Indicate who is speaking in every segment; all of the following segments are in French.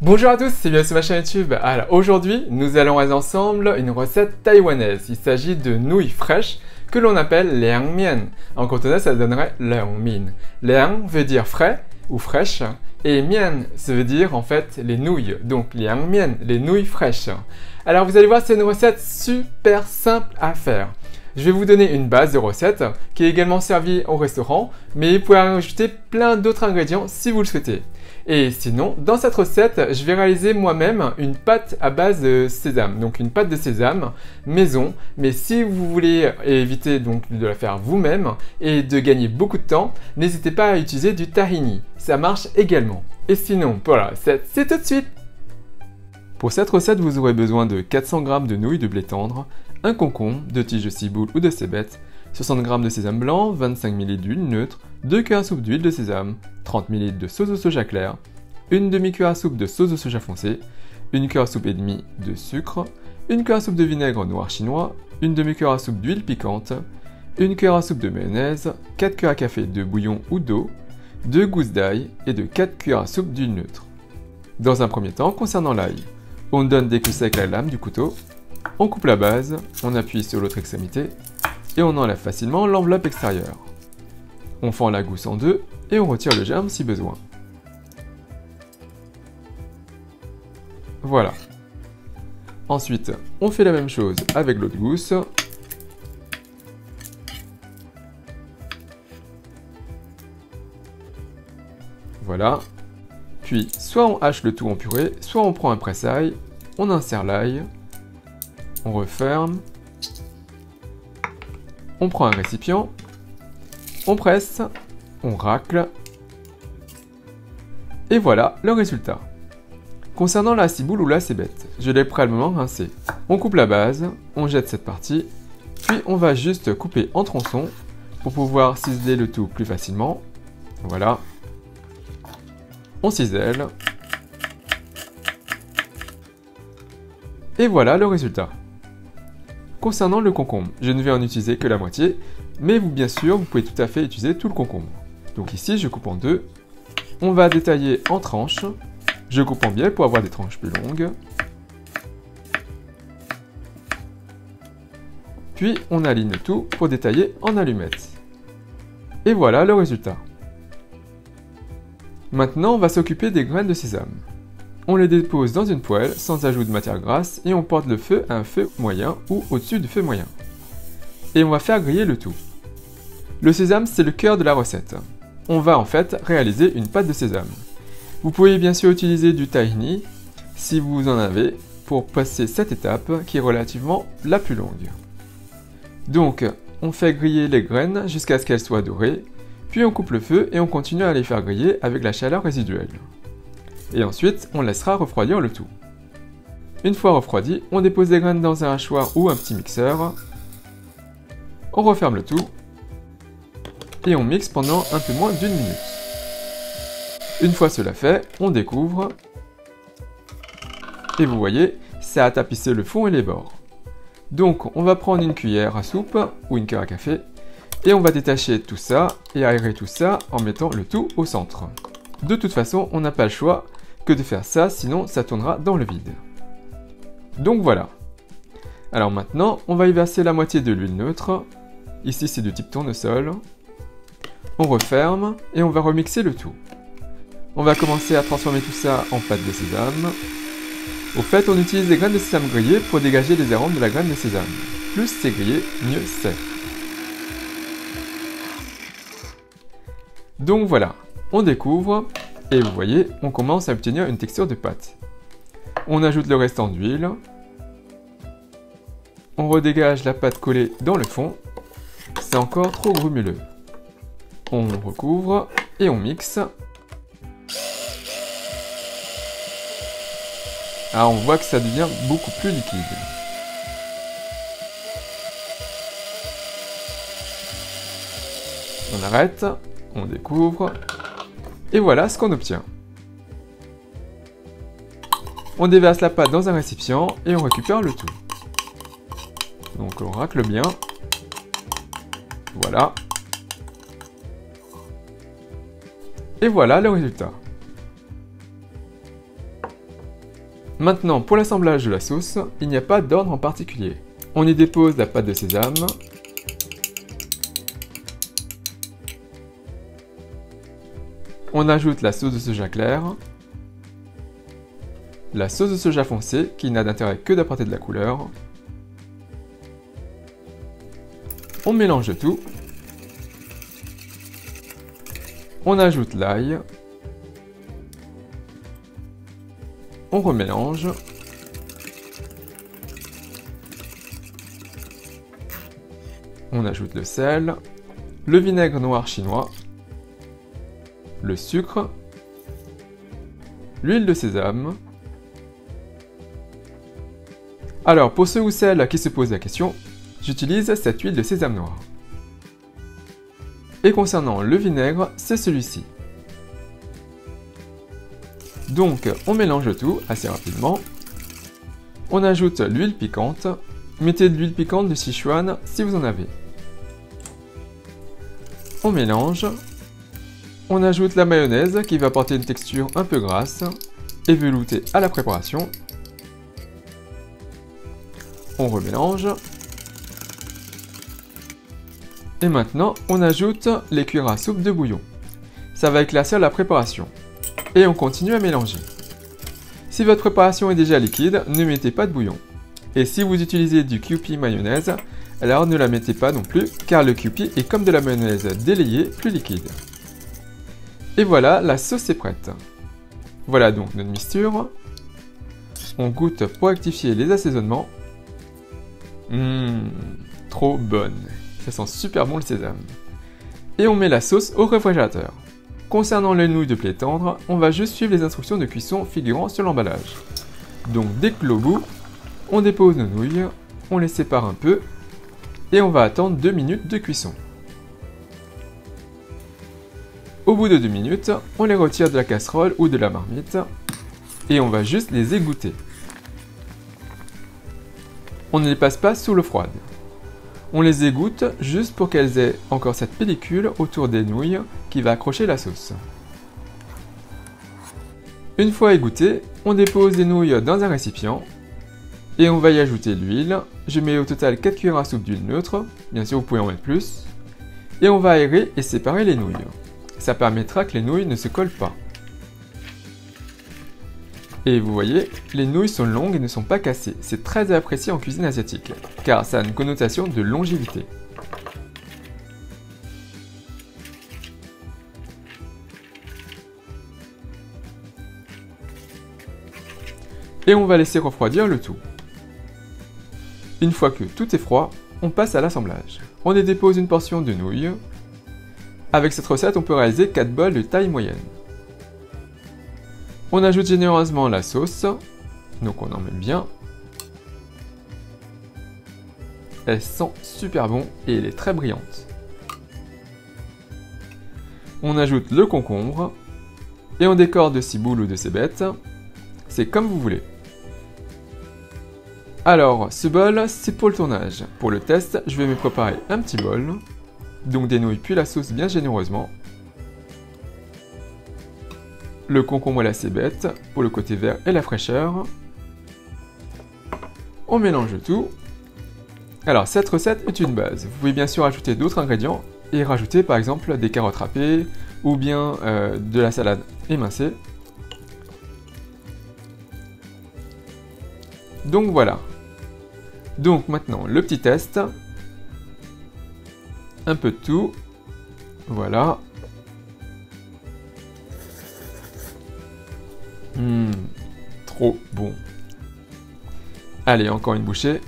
Speaker 1: Bonjour à tous, c'est bien sur ma chaîne YouTube. Alors aujourd'hui, nous allons voir ensemble une recette taïwanaise. Il s'agit de nouilles fraîches que l'on appelle liang mian. En cantonais, ça donnerait liang min. Liang veut dire frais ou fraîche et mian, ça veut dire en fait les nouilles. Donc liang mian, les nouilles fraîches. Alors vous allez voir, c'est une recette super simple à faire. Je vais vous donner une base de recette qui est également servie au restaurant, mais vous pouvez ajouter plein d'autres ingrédients si vous le souhaitez. Et sinon, dans cette recette, je vais réaliser moi-même une pâte à base de sésame, donc une pâte de sésame maison. Mais si vous voulez éviter donc de la faire vous-même et de gagner beaucoup de temps, n'hésitez pas à utiliser du tahini, ça marche également. Et sinon, pour la recette, c'est tout de suite. Pour cette recette, vous aurez besoin de 400 g de nouilles de blé tendre, un concombre, 2 tiges de ciboule ou de cébette, 60 g de sésame blanc, 25 ml d'huile neutre, 2 cuillères à soupe d'huile de sésame, 30 ml de sauce au soja clair, une demi-cuillère à soupe de sauce au soja foncé, une cuillère à soupe et demie de sucre, une cuillère à soupe de vinaigre noir chinois, une demi-cuillère à soupe d'huile piquante, une cuillère à soupe de mayonnaise, 4 cuillères à café de bouillon ou d'eau, 2 gousses d'ail et de 4 cuillères à soupe d'huile neutre. Dans un premier temps, concernant l'ail, on donne des coups avec la lame du couteau, on coupe la base, on appuie sur l'autre extrémité et on enlève facilement l'enveloppe extérieure. On fend la gousse en deux et on retire le germe si besoin. Voilà. Ensuite, on fait la même chose avec l'autre gousse. Voilà. Puis, soit on hache le tout en purée, soit on prend un presse-ail, on insère l'ail, on referme, on prend un récipient, on presse, on racle, et voilà le résultat. Concernant la ciboule ou la cébette, je l'ai préalablement rincée. On coupe la base, on jette cette partie, puis on va juste couper en tronçons pour pouvoir ciseler le tout plus facilement. Voilà. On cisèle. Et voilà le résultat. Concernant le concombre, je ne vais en utiliser que la moitié, mais vous, bien sûr, vous pouvez tout à fait utiliser tout le concombre. Donc ici, je coupe en deux. On va détailler en tranches. Je coupe en biais pour avoir des tranches plus longues. Puis, on aligne tout pour détailler en allumettes. Et voilà le résultat. Maintenant, on va s'occuper des graines de sésame. On les dépose dans une poêle sans ajout de matière grasse et on porte le feu à un feu moyen ou au-dessus du feu moyen. Et on va faire griller le tout. Le sésame, c'est le cœur de la recette. On va en fait réaliser une pâte de sésame. Vous pouvez bien sûr utiliser du tahini si vous en avez pour passer cette étape qui est relativement la plus longue. Donc, on fait griller les graines jusqu'à ce qu'elles soient dorées. Puis on coupe le feu et on continue à les faire griller avec la chaleur résiduelle. Et ensuite, on laissera refroidir le tout. Une fois refroidi, on dépose les graines dans un hachoir ou un petit mixeur. On referme le tout. Et on mixe pendant un peu moins d'une minute. Une fois cela fait, on découvre. Et vous voyez, ça a tapissé le fond et les bords. Donc, on va prendre une cuillère à soupe ou une cuillère à café. Et on va détacher tout ça et aérer tout ça en mettant le tout au centre. De toute façon, on n'a pas le choix que de faire ça, sinon ça tournera dans le vide. Donc voilà. Alors maintenant, on va y verser la moitié de l'huile neutre. Ici, c'est du type tournesol. On referme et on va remixer le tout. On va commencer à transformer tout ça en pâte de sésame. Au fait, on utilise les graines de sésame grillées pour dégager les arômes de la graine de sésame. Plus c'est grillé, mieux c'est. Donc voilà, on découvre, et vous voyez, on commence à obtenir une texture de pâte. On ajoute le restant d'huile. On redégage la pâte collée dans le fond. C'est encore trop grumuleux. On recouvre et on mixe. Ah, on voit que ça devient beaucoup plus liquide. On arrête. On découvre, et voilà ce qu'on obtient. On déverse la pâte dans un récipient et on récupère le tout. Donc on racle bien. Voilà. Et voilà le résultat. Maintenant, pour l'assemblage de la sauce, il n'y a pas d'ordre en particulier. On y dépose la pâte de sésame. On ajoute la sauce de soja claire. La sauce de soja foncé, qui n'a d'intérêt que d'apporter de la couleur. On mélange tout. On ajoute l'ail. On remélange. On ajoute le sel, le vinaigre noir chinois, le sucre, l'huile de sésame. Alors, pour ceux ou celles qui se posent la question, j'utilise cette huile de sésame noir. Et concernant le vinaigre, c'est celui-ci. Donc, on mélange tout assez rapidement. On ajoute l'huile piquante. Mettez de l'huile piquante de Sichuan si vous en avez. On mélange. On ajoute la mayonnaise qui va apporter une texture un peu grasse et veloutée à la préparation. On remélange. Et maintenant, on ajoute les cuillères à soupe de bouillon. Ça va éclaircir la préparation. Et on continue à mélanger. Si votre préparation est déjà liquide, ne mettez pas de bouillon. Et si vous utilisez du Kewpie mayonnaise, alors ne la mettez pas non plus, car le Kewpie est comme de la mayonnaise délayée, plus liquide. Et voilà, la sauce est prête. Voilà donc notre mixture. On goûte pour rectifier les assaisonnements. Trop bonne. Ça sent super bon le sésame. Et on met la sauce au réfrigérateur. Concernant les nouilles de blé tendre, on va juste suivre les instructions de cuisson figurant sur l'emballage. Donc dès que l'eau bout, on dépose nos nouilles, on les sépare un peu, et on va attendre 2 minutes de cuisson. Au bout de 2 minutes, on les retire de la casserole ou de la marmite, et on va juste les égoutter. On ne les passe pas sous l'eau froide. On les égoutte juste pour qu'elles aient encore cette pellicule autour des nouilles qui va accrocher la sauce. Une fois égouttées, on dépose les nouilles dans un récipient et on va y ajouter l'huile. Je mets au total 4 cuillères à soupe d'huile neutre, bien sûr vous pouvez en mettre plus. Et on va aérer et séparer les nouilles. Ça permettra que les nouilles ne se collent pas. Et vous voyez, les nouilles sont longues et ne sont pas cassées. C'est très apprécié en cuisine asiatique, car ça a une connotation de longévité. Et on va laisser refroidir le tout. Une fois que tout est froid, on passe à l'assemblage. On y dépose une portion de nouilles. Avec cette recette, on peut réaliser 4 bols de taille moyenne. On ajoute généreusement la sauce, donc on en met bien. Elle sent super bon et elle est très brillante. On ajoute le concombre et on décore de ciboule ou de cébettes. C'est comme vous voulez. Alors, ce bol, c'est pour le tournage. Pour le test, je vais me préparer un petit bol. Donc des nouilles puis la sauce bien généreusement. Le concombre et la cébette pour le côté vert et la fraîcheur. On mélange tout. Alors cette recette est une base. Vous pouvez bien sûr ajouter d'autres ingrédients et rajouter par exemple des carottes râpées ou bien de la salade émincée. Donc voilà. Donc maintenant le petit test. Un peu de tout. Voilà. Trop bon. Allez, encore une bouchée.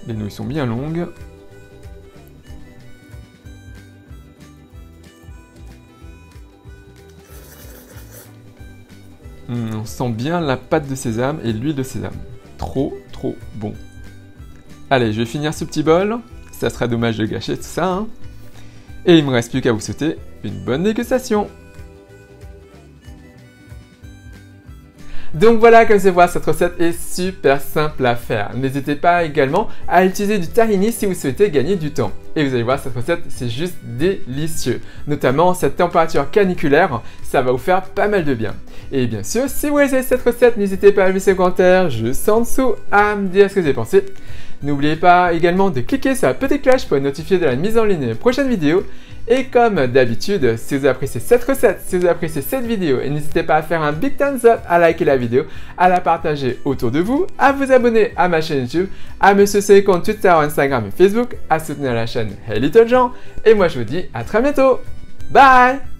Speaker 1: Les nouilles sont bien longues. On sent bien la pâte de sésame et l'huile de sésame. Trop bon. Allez, je vais finir ce petit bol. Ça serait dommage de gâcher tout ça, hein. Et il ne me reste plus qu'à vous souhaiter une bonne dégustation. Donc voilà, comme vous pouvez voir, cette recette est super simple à faire. N'hésitez pas également à utiliser du tahini si vous souhaitez gagner du temps. Et vous allez voir, cette recette, c'est juste délicieux. Notamment, cette température caniculaire, ça va vous faire pas mal de bien. Et bien sûr, si vous aimez cette recette, n'hésitez pas à laisser un commentaire juste en dessous à me dire ce que vous avez pensé. N'oubliez pas également de cliquer sur la petite cloche pour être notifié de la mise en ligne des prochaines vidéos. Et comme d'habitude, si vous appréciez cette recette, si vous appréciez cette vidéo, n'hésitez pas à faire un big thumbs up, à liker la vidéo, à la partager autour de vous, à vous abonner à ma chaîne YouTube, à me suivre sur les comptes Twitter, Instagram et Facebook, à soutenir la chaîne Hey Little Jean. Et moi je vous dis à très bientôt. Bye!